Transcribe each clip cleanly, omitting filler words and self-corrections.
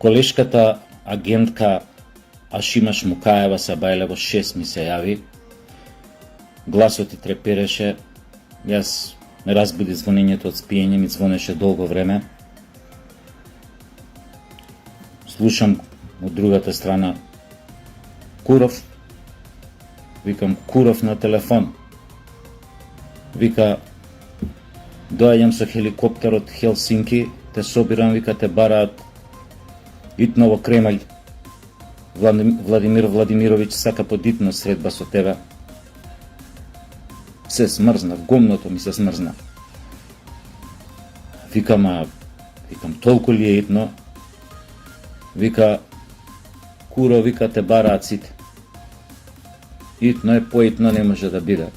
колешката агентка Ашимаш Мукаева Сабајле во 6 ми се јави. Гласот и трепереше. Јас ме разбуди звонењето од спиење, ми звонеше долго време. Слушам од другата страна Куров. Викам Куров на телефон. Вика, доаѓам со хеликоптер од Хелсинки, те собирам, вика, те бараат итно во Кремљ. Владимир Владимировиќ сака подитно средба со тебе. Се смрзнав, гомното ми се смрзна. Викам, толку ли е итно? Вика, Куро, вика, те бараат сите. Итно е, поитно не може да биде.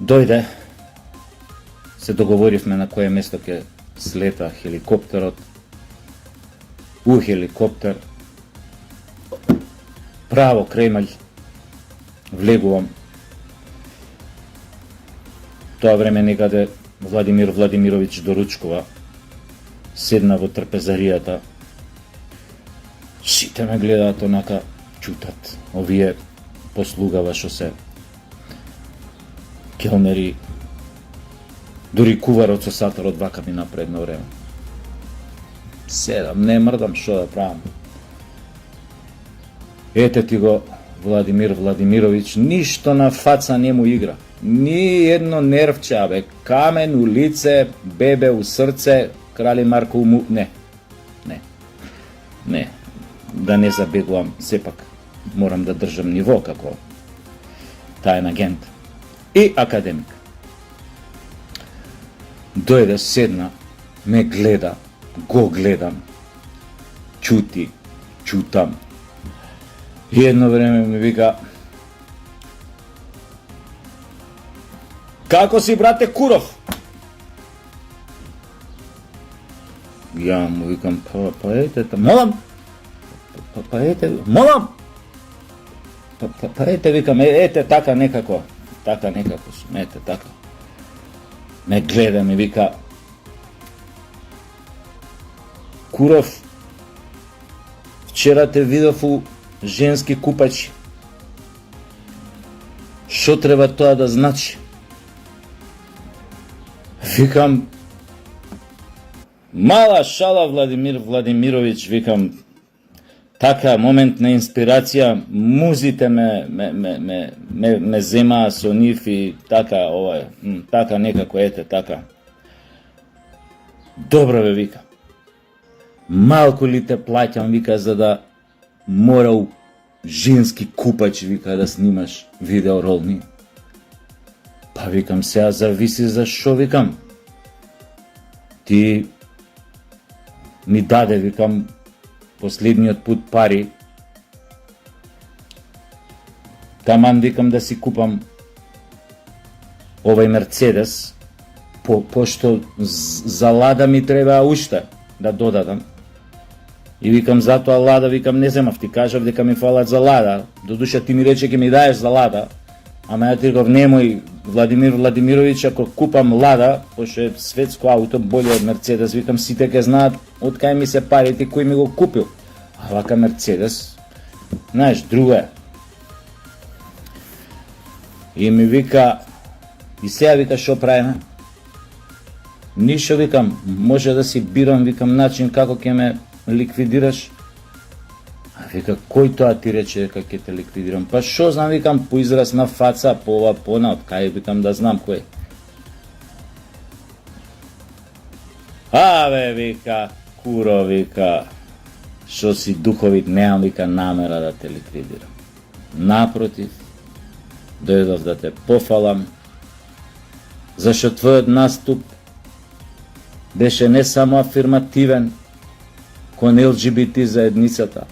Дојде, се договоривме на кое место ќе слета хеликоптерот. У хеликоптер, право Кремљ, влегувам. Тоа време некаде Владимир Владимировиќ доручкува, седна во трпезаријата. Сите ме гледаат онака, чутат. Овие послугава што се келнери, дури куварот со сатарот вака ми напредно време. Седам, не мрдам, што да правам. Ете ти го Владимир Владимировиќ, ништо на фаца не му игра. Ни едно нервче, абе, камен у лице, бебе у срце, крали Марко у му... Не. Да не забегувам, сепак морам да држам ниво како таен агент. И академик. Дојде, седна, ме гледа, го гледам, чутам. И едно време ми вика, како си, брате Куров? Ја му викам, па ете, молам, па ете, викам, ете, така некако, ете, така. Ме гледа, ми вика, Куров, вчера те видов у женски купачи. Шо треба тоа да значи? Викам, мала шала Владимир Владимировиќ, викам, така момент на инспирација, музите ме земаа со нив и така, така некако, ете, така. Добро бе, вика. Малку ли те плаќам, вика, за да морал женски купач, вика, да снимаш видеоролни. Па викам, сега зависи за шо, викам. Ти ми даде, викам, последниот пут пари. Таман, викам, да си купам овај Мерцедес, пошто за Лада ми треба уште да додадам. И викам, затоа Лада, викам, не земав, ти кажав дека ми фалат за Лада. Додуша ти ми рече ке ми даеш за Лада, ама ја ти реков, немој, Владимир Владимировиќ, ако купам Лада, пошто е светско ауто, боле од Мерцедес, викам, сите ке знаат од кај ми се парите, кој ми го купил. А вака Мерцедес, знаеш, друго е. И ми вика, и сега, вика, шо правиме? Ништо, викам, може да си бирам, викам, начин како ќе ме ликвидираш. А вика, кој тоа ти рече дека ќе те ликвидирам? Па шо знам, викам, по израз на фаца, по ова, по она, од кај, викам, да знам кој. Абе, вика, Куро, вика, шо си духовит, немам, вика, намера да те ликвидирам. Напротив, дојдов да те пофалам, зашто твојот наступ беше не само афирмативен кон ЛГБТ заедницата,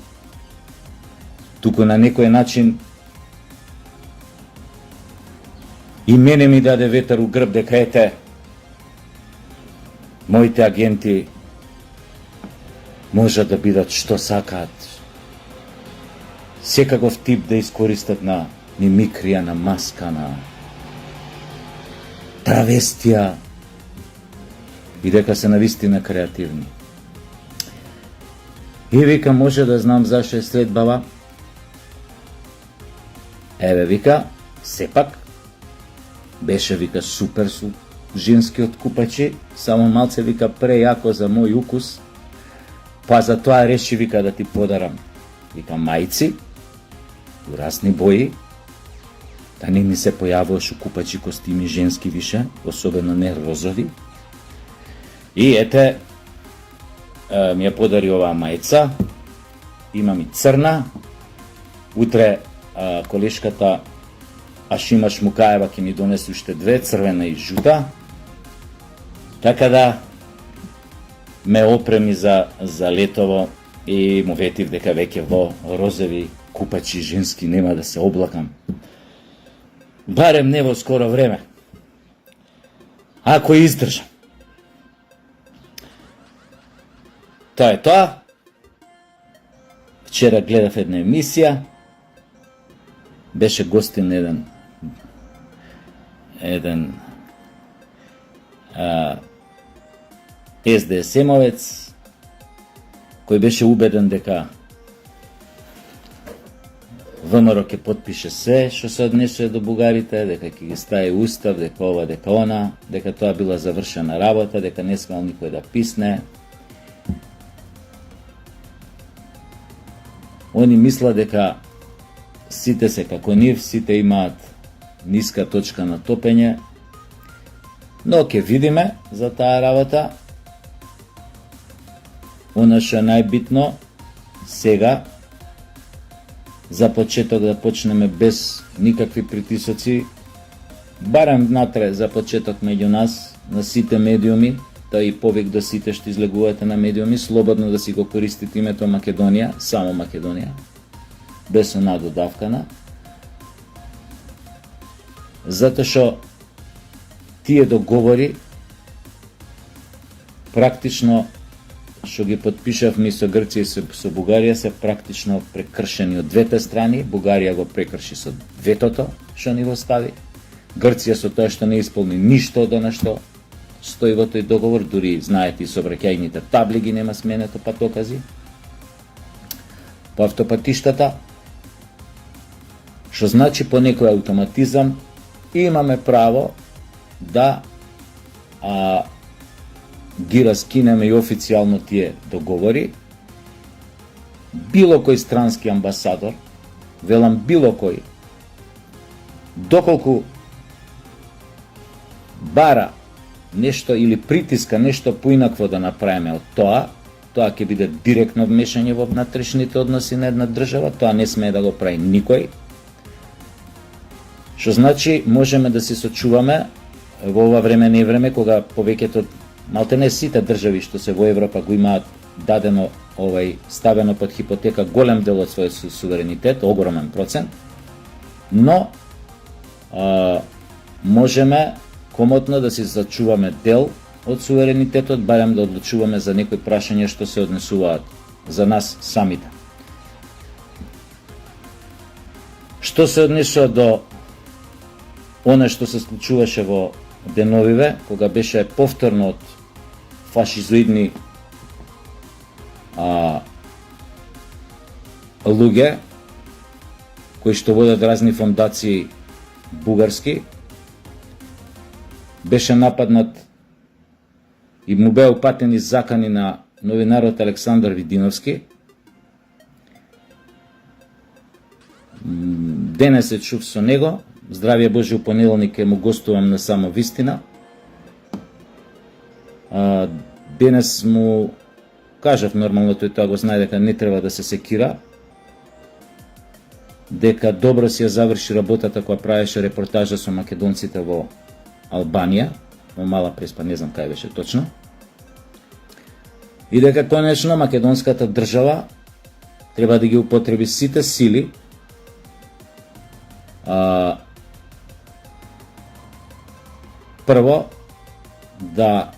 туку на некој начин и мене ми даде ветер у грб дека ете, моите агенти можат да бидат што сакаат. Секаков тип да искористат на мимикрија, на маска, на травестија и дека се навистина креативни. И вика, може да знам зашто е след баба. Еве, вика, сепак, беше, вика, супер со женскиот купачи, само малце, вика, прејако за мој укус, па за тоа реши, вика, да ти подарам, вика, мајци, у разни бои, да не ми се појавуваш у купачи костими женски више, особено не розови. И ете, ми ја подари оваа мајца, имам и црна, утре колешката Ашима Шмукаева ќе ми донесе уште две, црвена и жута, така да ме опреми за летово и му ветив дека веќе во розови купачи женски нема да се облакам. Барем не во скоро време. Ако издржам. Тоа е тоа. Вчера гледав една емисија. Беше гостин еден СДСМовец кој беше убеден дека ВМРО ќе потпише се што се однесува до бугарите, дека ќе ги стави устав, дека ова, дека она, дека тоа била завршена работа, дека не смел никој да писне. Они мисла дека сите се како нив, сите имаат ниска точка на топење, но ќе видиме за таа работа. Она што е најбитно сега, за почеток да почнеме без никакви притисоци, барем натре за почеток меѓу нас, на сите медиуми, тоа и повик до сите што излегувате на медиуми, слободно да си го користите името Македонија, само Македонија, без она додавкана, затоа што тие договори практично што ги потпишавме со Грција и со Бугарија се практично прекршени од двете страни. Бугарија го прекрши со ветото што ни го стави. Грција со тоа што не исполни ништо од она што стои во тој договор, дури знаете и сообраќајните табли ги нема сменето патокази по автопатиштата, што значи по некој автоматизам имаме право да ги раскинеме и официјално тие договори. Било кој странски амбасадор, велам било кој, доколку бара нешто или притиска нешто поинакво да направиме од тоа ќе биде директно вмешање во внатрешните односи на една држава, тоа не смее да го прави никој. Што значи можеме да се сочуваме во ова време не време кога повеќето малтене сите држави што се во Европа го имаат дадено ставено под хипотека голем дел од својот суверенитет, огромен процент, но можеме комотно да си зачуваме дел од суверенитетот, барем да одлучуваме за некои прашања што се однесуваат за нас самите. Што се однесува до оно што се случуваше во деновиве, кога беше повторно од фашизоидни луѓе кои што водат разни фондации бугарски, беше нападнат и му беа упатени закани на новинарот Александар Видиновски. Денес се чув со него, здравје Божи, у понеделник ќе му гостувам на Само Вистина. Денес му кажав, нормално тој тоа го знае, дека не треба да се секира, дека добро си ја заврши работата која правеше репортажа со македонците во Албанија, во Мала Преспа, не знам кај беше точно, и дека конечно македонската држава треба да ги употреби сите сили прво да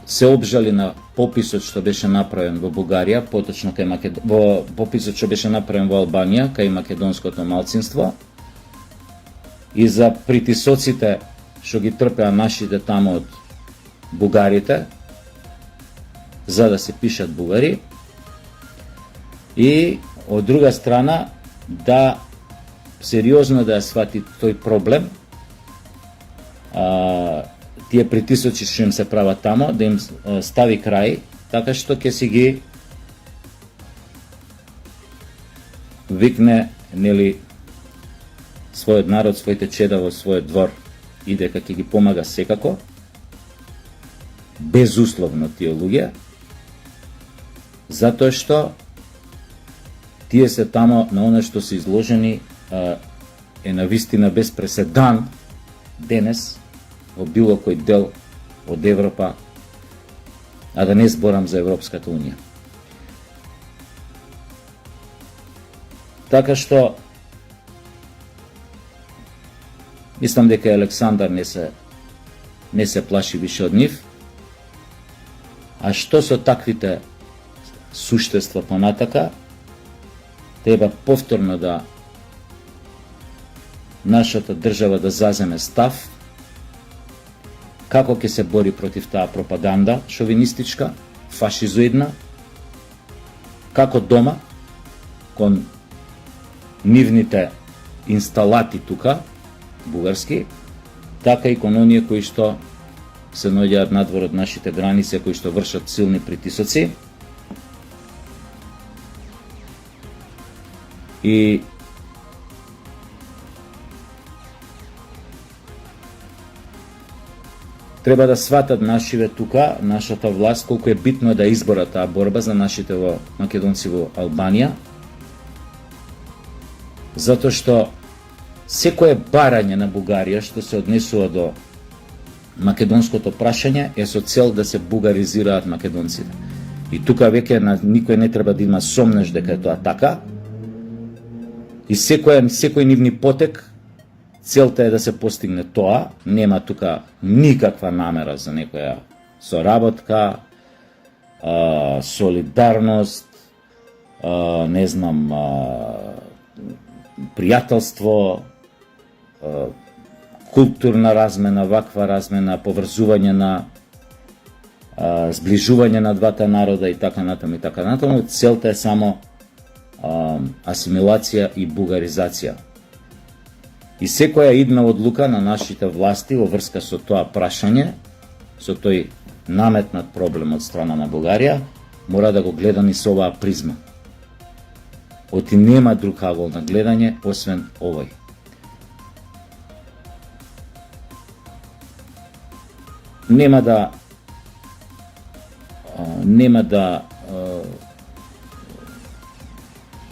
се обжали на пописот што беше направен во Бугарија, поточно во пописот што беше направен во Албанија кај македонското малцинство, и за притисоците што ги трпеа нашите тамо од бугарите, за да се пишат бугари, и од друга страна да сериозно да ја свати тој проблем, тие притисоци што им се прават тамо, да им стави крај, така што ќе си ги викне, нели, својот народ, своите чеда во својот двор, и дека ќе ги помага секако, безусловно тие луѓе, затоа што тие се тамо на оно што се изложени е навистина без преседан денес во било кој дел од Европа, а да не зборам за Европската Унија. Така што мислам дека Александар не се плаши више од нив. А што со таквите суштества понатака, треба повторно да нашата држава да заземе став како ќе се бори против таа пропаганда шовинистичка, фашизоидна, како дома кон нивните инсталати тука, бугарски, така и кон оние кои што се наоѓаат надвор од нашите граници, кои што вршат силни притисоци. И треба да сватат нашиве тука, нашата власт, колку е битно да избора таа борба за нашите македонци во Албанија, затоа што секое барање на Бугарија што се однесува до македонското прашање е со цел да се бугаризираат македонците. И тука веќе никој не треба да има сомнеш дека е тоа така. И секој нивни потек, целта е да се постигне тоа, нема тука никаква намера за некоја соработка, солидарност, не знам, пријателство, културна размена, ваква размена, поврзување на зближување на двата народа и така натаму и така натаму. Целта е само асимилација и бугаризација. И секоја идна одлука на нашите власти во врска со тоа прашање, со тој наметнат проблем од страна на Бугарија, мора да го гледаме со оваа призма. Оти нема друг агол на гледање освен овој. Нема да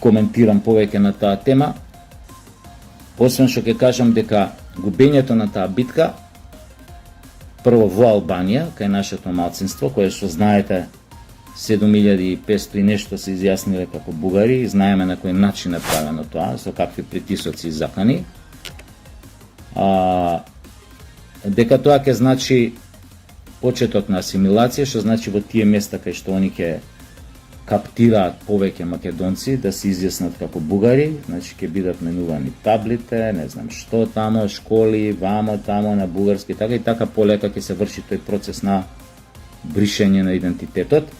коментирам повеќе на таа тема, освен што ќе кажам дека губењето на таа битка, прво во Албанија, кај нашето малцинство, кое што знаете 7500 и нешто се изјасниле како бугари, и знаеме на кој начин е правено тоа, со какви притисоци и закани, дека тоа ќе значи почеток на асимилација, што значи во тие места кај што они ќе каптираат повеќе македонци да се изјаснат како бугари, значи ќе бидат менувани таблите, не знам што тамо, школи, вамо, тамо на бугарски, така и така полека ќе се врши тој процес на бришење на идентитетот.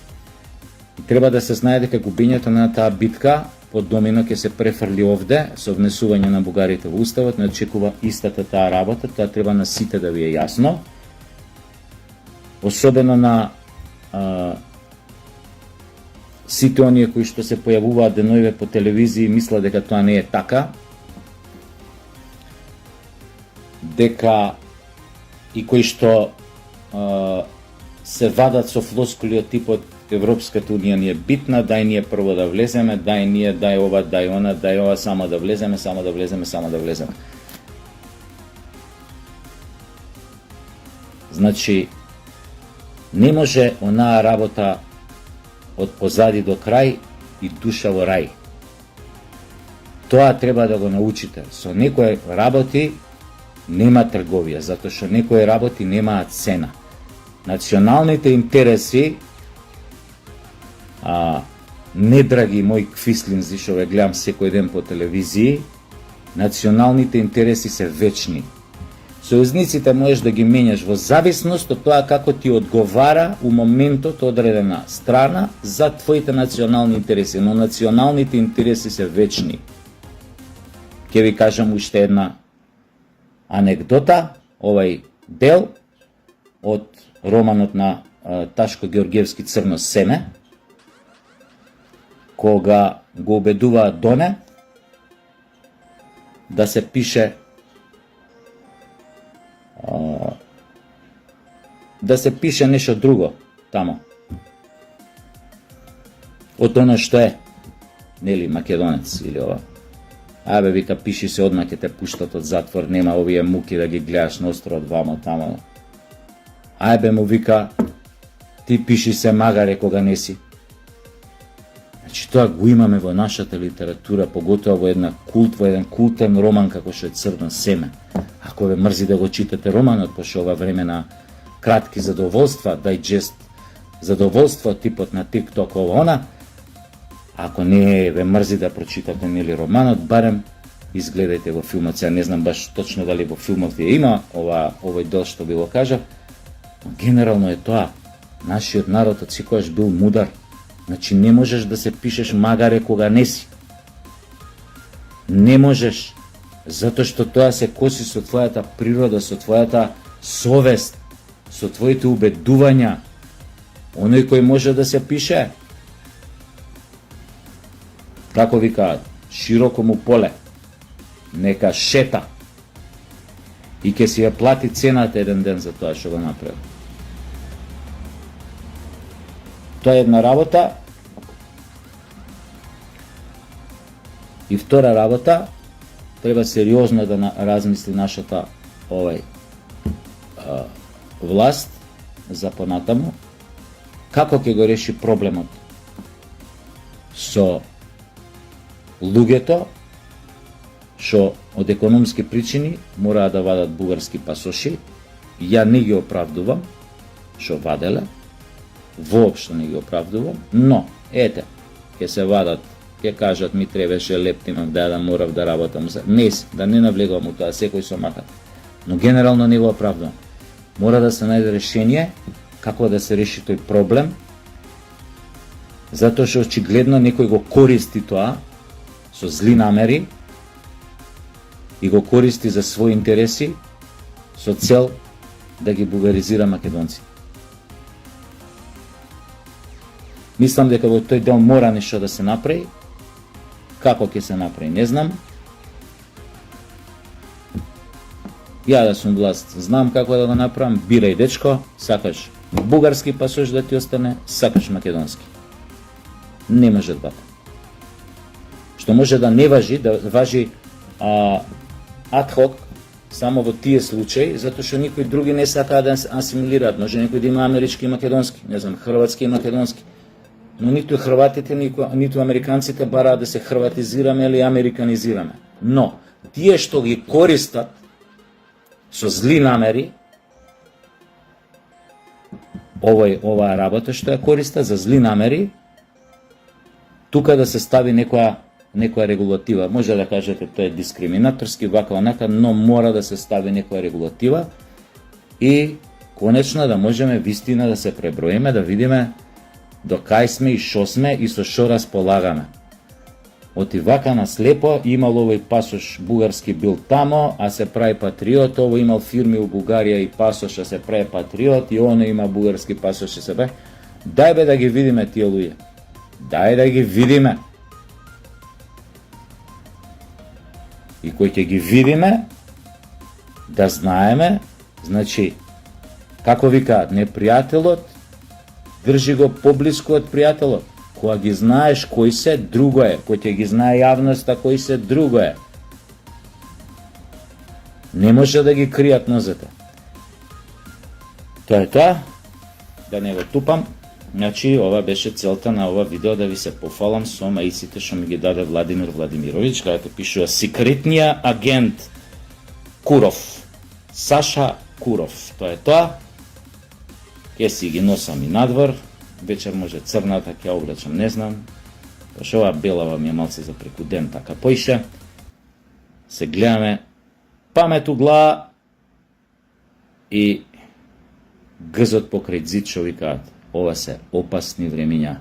И треба да се знае дека губењето на таа битка под домино ќе се префрли овде со внесување на бугарите во уставот, не очекува истата таа работа, тоа треба на сите да ви е јасно. Особено на сите оние кои што се појавуваат деноиве по телевизија и мислат дека тоа не е така, дека и кои што се вадат со флоскули од типот Европската Унија ни е битна, дај ние прво да влеземе, дај ова, дај она, дај ова, само да влеземе. Значи, не може онаа работа од позади до крај и душа во рај. Тоа треба да го научите. Со некои работи нема трговија, затоа што некои работи немаат цена. Националните интереси, не драги мои квислинзи што ве гледам секој ден по телевизии, националните интереси се вечни. Сојузниците можеш да ги менјаш во зависност од тоа како ти одговара у моментот одредена страна за твоите национални интереси, но националните интереси се вечни. Ќе ви кажам уште една анекдота, овај дел од романот на Ташко Георгиевски Црно семе, кога го убедуваат Доне да се пише нешто друго тамо од она што е, нели, македонец или ова. Абе, вика, пиши се, одма ќе те пуштат од затвор, нема овие муки да ги гледаш на островот вамо тамо. Ајбе, му вика, ти пиши се, магаре кога не си. Значи, тоа го имаме во нашата литература, поготоа во еден култен роман како што е Црно семе. Ако ве мрзи да го читате романот, пошто ова време на кратки задоволства, дајджест задоволство, типот на TikTok ова она, ако не ве мрзи да прочитате нели романот, барем изгледајте во филмот. Сега не знам баш точно дали во филмот ви има овој дел што би го кажав, но генерално е тоа. Нашиот народ од секогаш бил мудар. Значи не можеш да се пишеш магаре кога не си. Не можеш, затоа што тоа се коси со твојата природа, со твојата совест, со твоите убедувања. Оној кој може да се пише, како викаат, широко му поле, нека шета и ќе си ја плати цената еден ден за тоа што го направи. Тоа е една работа. И втора работа, треба сериозно да размисли нашата власт за понатаму, како ќе го реши проблемот со луѓето што од економски причини мораат да вадат бугарски пасоши. Ја не ги оправдувам што ваделе, воопшто не ги оправдувам, но ете, ќе се вадат, ќе кажат ми требаше лептимам да морав да работам. Не, да не навлегувам у тоа, секој со махат. Но генерално не го оправдувам. Мора да се најде решение како да се реши тој проблем, затоа што очигледно некој го користи тоа со зли намери и го користи за своји интереси со цел да ги бугаризира македонци. Мислам дека во тој дел мора нешто да се направи. Како ќе се направи, не знам. Ја да сум власт, знам како да го направам. Бирај, дечко, сакаш бугарски пасош да ти остане, сакаш македонски. Не може двата. Што може да не важи, да важи адхок само во тие случаи, затоа што никои други не сакаат да асимилираат. Може некој да има амерички и македонски, не знам, хрватски и македонски. Но ниту хрватите, ниту американците бараат да се хрватизираме или американизираме. Но, тие што ги користат со зли намери, оваа работа што ја користат за зли намери, тука да се стави некоја регулатива. Може да кажете тоа е дискриминаторски, вака онака, но мора да се стави некоја регулатива и конечно да можеме вистина да се преброиме, да видиме до кај сме и шо сме и со шо располагаме. Оти вака на слепо имал овој пасош бугарски бил тамо, а се прави патриот, овој имал фирми у Бугарија и пасош, а се прави патриот, и оно има бугарски пасош, а се прави. Дај бе да ги видиме тие луѓе. Дај да ги видиме. И кој ќе ги видиме, да знаеме, значи, како викаат, непријателот држи го поблиску од пријателот. Кога ги знаеш кои се, друго е. Кој ќе ги знае јавноста кои се, друго е. Не може да ги кријат нозете. Тоа е тоа. Да не го тупам. Значи, ова беше целта на ова видео, да ви се пофалам со маиците што ми ги даде Владимир Владимирович, каде пишува секретниот агент Куров. Саша Куров. Тоа е тоа. Ке си ги носам и надвор. Вечер може црната, ќе облечам, не знам. Пошто ова белава ми е малце за преку ден, така поише. Се гледаме. Памет у глава. и гзот покрај зид што викаат, ова се опасни времиња.